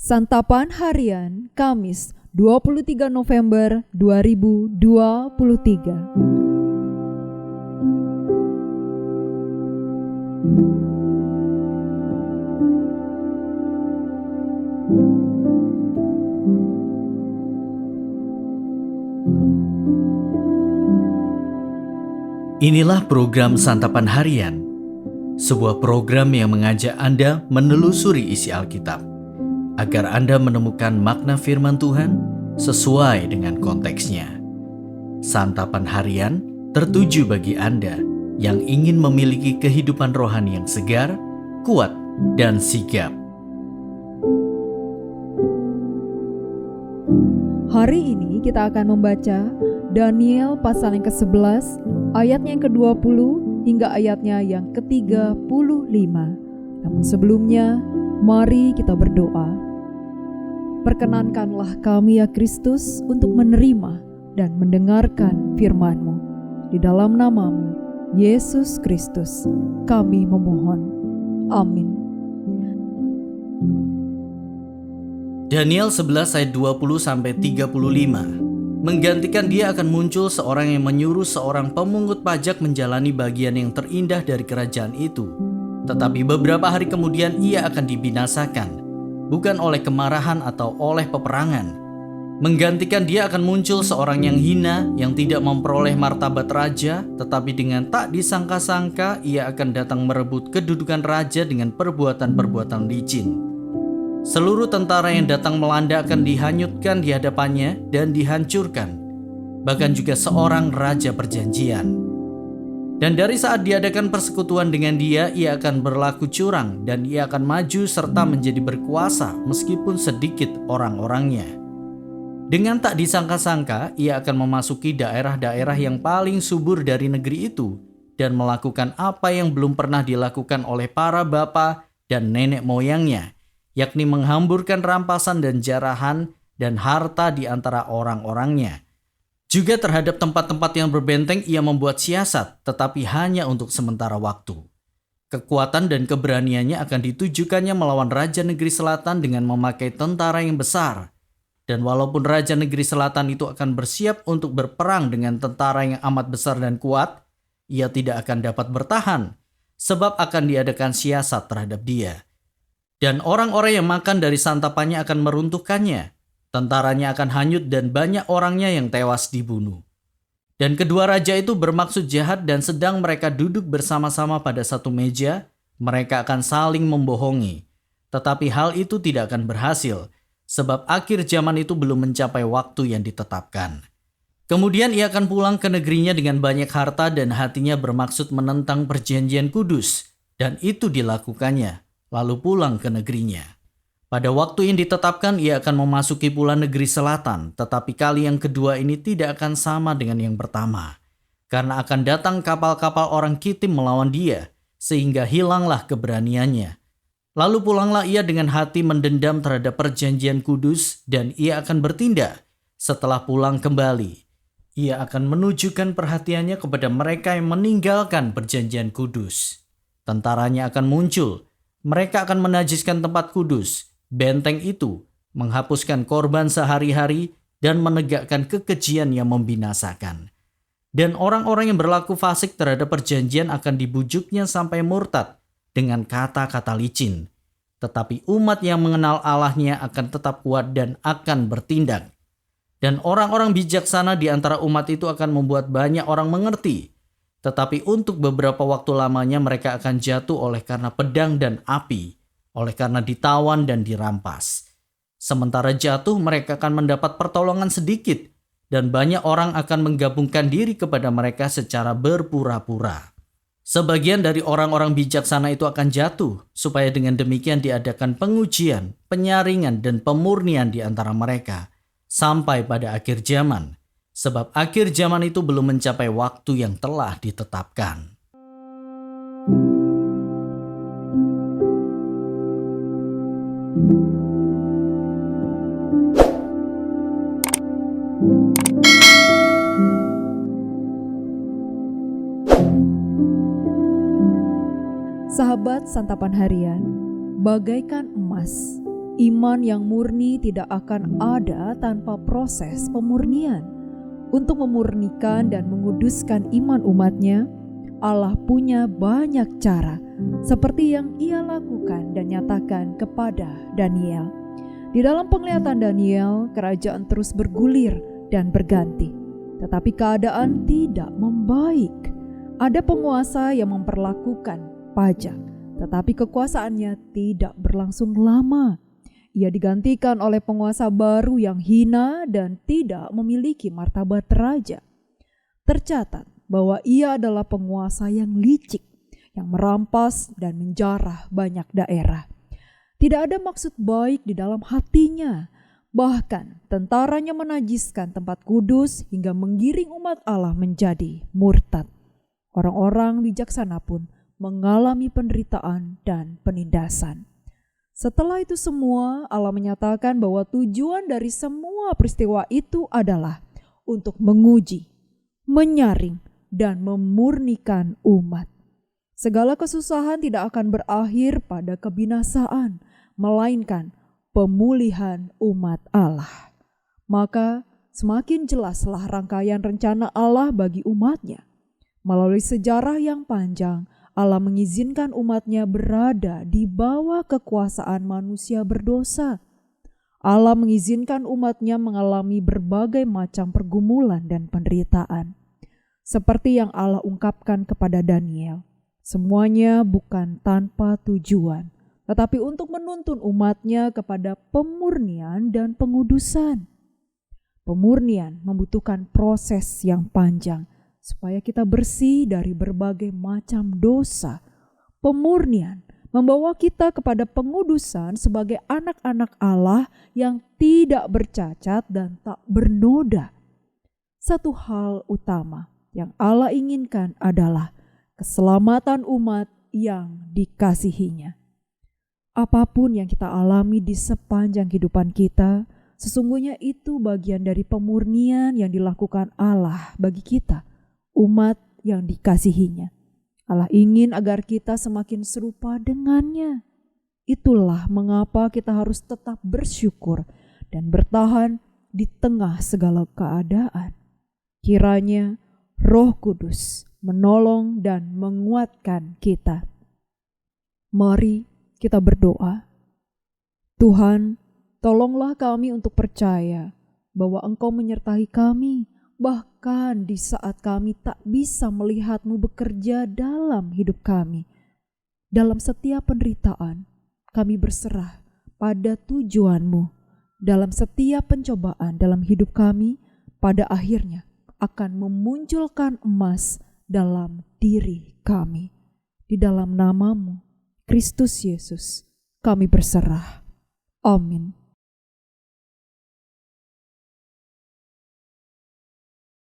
Santapan Harian Kamis 23 November 2023. Inilah program Santapan Harian, sebuah program yang mengajak Anda menelusuri isi Alkitab, agar Anda menemukan makna firman Tuhan sesuai dengan konteksnya. Santapan Harian tertuju bagi Anda yang ingin memiliki kehidupan rohani yang segar, kuat, dan sigap. Hari ini kita akan membaca Daniel pasal yang ke-11, ayatnya yang ke-20 hingga ayatnya yang ke-35. Namun sebelumnya, mari kita berdoa. Perkenankanlah kami ya Kristus untuk menerima dan mendengarkan firman-Mu. Di dalam nama-Mu, Yesus Kristus, kami memohon. Amin. Daniel 11 ayat 20-35. Menggantikan dia akan muncul seorang yang menyuruh seorang pemungut pajak menjalani bagian yang terindah dari kerajaan itu. Tetapi beberapa hari kemudian ia akan dibinasakan, bukan oleh kemarahan atau oleh peperangan. Menggantikan dia akan muncul seorang yang hina, yang tidak memperoleh martabat raja, tetapi dengan tak disangka-sangka ia akan datang merebut kedudukan raja dengan perbuatan-perbuatan licin. Seluruh tentara yang datang melanda akan dihanyutkan di hadapannya dan dihancurkan, bahkan juga seorang raja perjanjian. Dan dari saat diadakan persekutuan dengan dia, ia akan berlaku curang dan ia akan maju serta menjadi berkuasa meskipun sedikit orang-orangnya. Dengan tak disangka-sangka, ia akan memasuki daerah-daerah yang paling subur dari negeri itu dan melakukan apa yang belum pernah dilakukan oleh para bapa dan nenek moyangnya, yakni menghamburkan rampasan dan jarahan dan harta di antara orang-orangnya. Juga terhadap tempat-tempat yang berbenteng ia membuat siasat, tetapi hanya untuk sementara waktu. Kekuatan dan keberaniannya akan ditujukannya melawan Raja Negeri Selatan dengan memakai tentara yang besar. Dan walaupun Raja Negeri Selatan itu akan bersiap untuk berperang dengan tentara yang amat besar dan kuat, ia tidak akan dapat bertahan, sebab akan diadakan siasat terhadap dia. Dan orang-orang yang makan dari santapannya akan meruntuhkannya. Tentaranya akan hanyut dan banyak orangnya yang tewas dibunuh. Dan kedua raja itu bermaksud jahat dan sedang mereka duduk bersama-sama pada satu meja, mereka akan saling membohongi. Tetapi hal itu tidak akan berhasil, sebab akhir zaman itu belum mencapai waktu yang ditetapkan. Kemudian ia akan pulang ke negerinya dengan banyak harta dan hatinya bermaksud menentang perjanjian kudus. Dan itu dilakukannya, lalu pulang ke negerinya. Pada waktu yang ditetapkan ia akan memasuki pula negeri selatan, tetapi kali yang kedua ini tidak akan sama dengan yang pertama. Karena akan datang kapal-kapal orang Kitim melawan dia, sehingga hilanglah keberaniannya. Lalu pulanglah ia dengan hati mendendam terhadap perjanjian kudus, dan ia akan bertindak. Setelah pulang kembali, ia akan menunjukkan perhatiannya kepada mereka yang meninggalkan perjanjian kudus. Tentaranya akan muncul. Mereka akan menajiskan tempat kudus, benteng itu, menghapuskan korban sehari-hari, dan menegakkan kekejian yang membinasakan. Dan orang-orang yang berlaku fasik terhadap perjanjian akan dibujuknya sampai murtad dengan kata-kata licin. Tetapi umat yang mengenal Allahnya akan tetap kuat dan akan bertindak. Dan orang-orang bijaksana di antara umat itu akan membuat banyak orang mengerti. Tetapi untuk beberapa waktu lamanya mereka akan jatuh oleh karena pedang dan api, oleh karena ditawan dan dirampas. Sementara jatuh mereka akan mendapat pertolongan sedikit, dan banyak orang akan menggabungkan diri kepada mereka secara berpura-pura. Sebagian dari orang-orang bijaksana itu akan jatuh, supaya dengan demikian diadakan pengujian, penyaringan, dan pemurnian di antara mereka, sampai pada akhir zaman. Sebab akhir zaman itu belum mencapai waktu yang telah ditetapkan. Sahabat Santapan Harian, bagaikan emas, Iman yang murni tidak akan ada tanpa proses pemurnian. Untuk memurnikan dan menguduskan iman umatnya, Allah punya banyak cara, seperti yang Ia lakukan dan nyatakan kepada Daniel. Di dalam penglihatan Daniel, kerajaan terus bergulir dan berganti, tetapi keadaan tidak membaik. Ada penguasa yang memperlakukan pajak, tetapi kekuasaannya tidak berlangsung lama. Ia digantikan oleh penguasa baru yang hina dan tidak memiliki martabat raja. Tercatat bahwa ia adalah penguasa yang licik, yang merampas dan menjarah banyak daerah. Tidak ada maksud baik di dalam hatinya. Bahkan tentaranya menajiskan tempat kudus hingga menggiring umat Allah menjadi murtad. Orang-orang bijaksana pun mengalami penderitaan dan penindasan. Setelah itu semua, Allah menyatakan bahwa tujuan dari semua peristiwa itu adalah untuk menguji, menyaring, dan memurnikan umat. Segala kesusahan tidak akan berakhir pada kebinasaan, melainkan pemulihan umat Allah. Maka semakin jelaslah rangkaian rencana Allah bagi umatnya. Melalui sejarah yang panjang, Allah mengizinkan umatnya berada di bawah kekuasaan manusia berdosa. Allah mengizinkan umatnya mengalami berbagai macam pergumulan dan penderitaan. Seperti yang Allah ungkapkan kepada Daniel, semuanya bukan tanpa tujuan, tetapi untuk menuntun umatnya kepada pemurnian dan pengudusan. Pemurnian membutuhkan proses yang panjang, supaya kita bersih dari berbagai macam dosa. Pemurnian membawa kita kepada pengudusan sebagai anak-anak Allah yang tidak bercacat dan tak bernoda. Satu hal utama yang Allah inginkan adalah keselamatan umat yang dikasihinya. Apapun yang kita alami di sepanjang kehidupan kita, sesungguhnya itu bagian dari pemurnian yang dilakukan Allah bagi kita, umat yang dikasihinya. Allah ingin agar kita semakin serupa dengannya. Itulah mengapa kita harus tetap bersyukur dan bertahan di tengah segala keadaan. Kiranya Roh Kudus menolong dan menguatkan kita. Mari kita berdoa. Tuhan, tolonglah kami untuk percaya bahwa Engkau menyertai kami, bahkan di saat kami tak bisa melihat-Mu bekerja dalam hidup kami. Dalam setiap penderitaan, kami berserah pada tujuan-Mu. Dalam setiap pencobaan dalam hidup kami, pada akhirnya akan memunculkan emas dalam diri kami. Di dalam nama-Mu, Kristus Yesus, kami berserah. Amin.